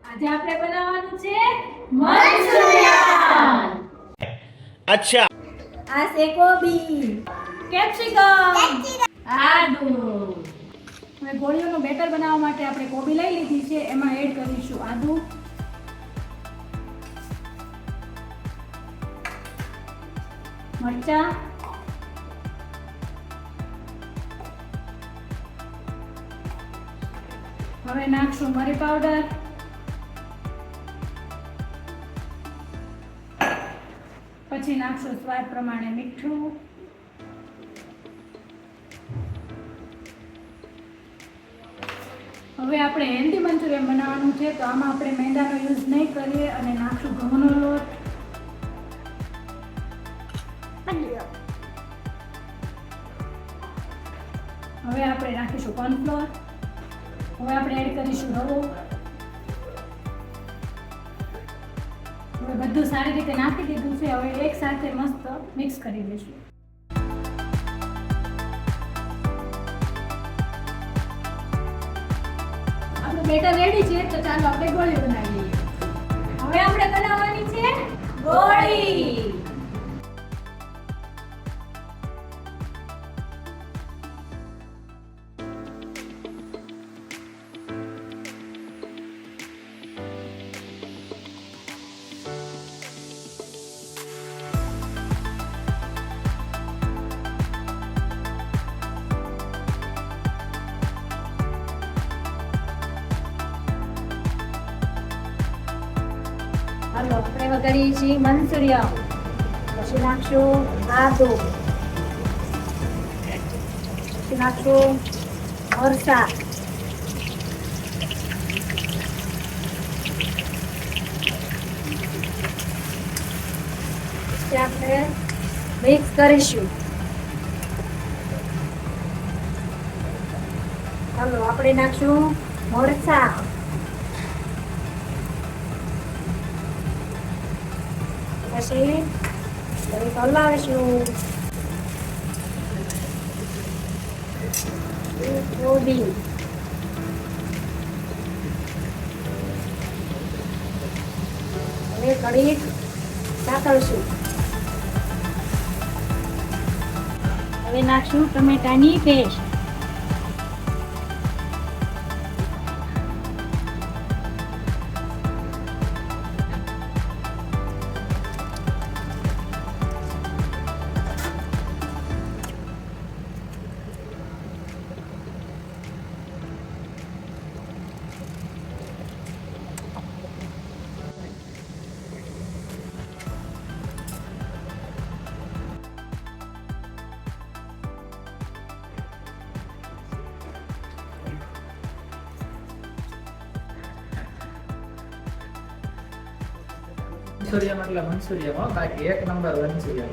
આજે આપણે બનાવવાનું છે મંચુરિયન. अच्छा આ છે કોબી, કેપ્સિકમ, આદુ. હવે ગોળીઓનું બેટર બનાવવા માટે આપણે કોબી લઈ લીધી છે. એમાં એડ કરીશું આદુ, મરચાં, હવે નાખશું મરી પાવડર, પછી નાખશું સ્વાદ પ્રમાણે મીઠું, હવે આપણે હેલ્ધી મંચુરિયન બનાવવાનું છે તો આમાં આપણે મેંદાનો યુઝ નહીં કરીએ અને નાખશું ઘઉંનો લોટ, હવે આપણે નાખીશું કોર્નફ્લોર, હવે આપણે એડ કરીશું રવો. હવે બધું સારી રીતે નાખી દીધું છે. હવે એક સાથે મસ્ત મિક્સ કરી દઈશું. આપણું બેટર રેડી છે તો ચાલો આપણે ગોળી બનાવી લઈએ. હવે આપણે બનાવવાની છે ગોળી. હાલો આપણે વઘારીએ છીએ મંચુરિયન. પછી નાખશું આદુ, પછી નાખશું મરચાં, પછી આપણે મિક્સ કરીશું. હાલો આપણે નાખશું મરચાં, પછી હલાવીશું કોબી, હવે કઢી સાતળશું. હવે નાખશું ટમેટાની પેસ્ટ, મંચુરિયન એટલે મંચુરિયન હો, બાકી એક નંબર મંચુરિયન.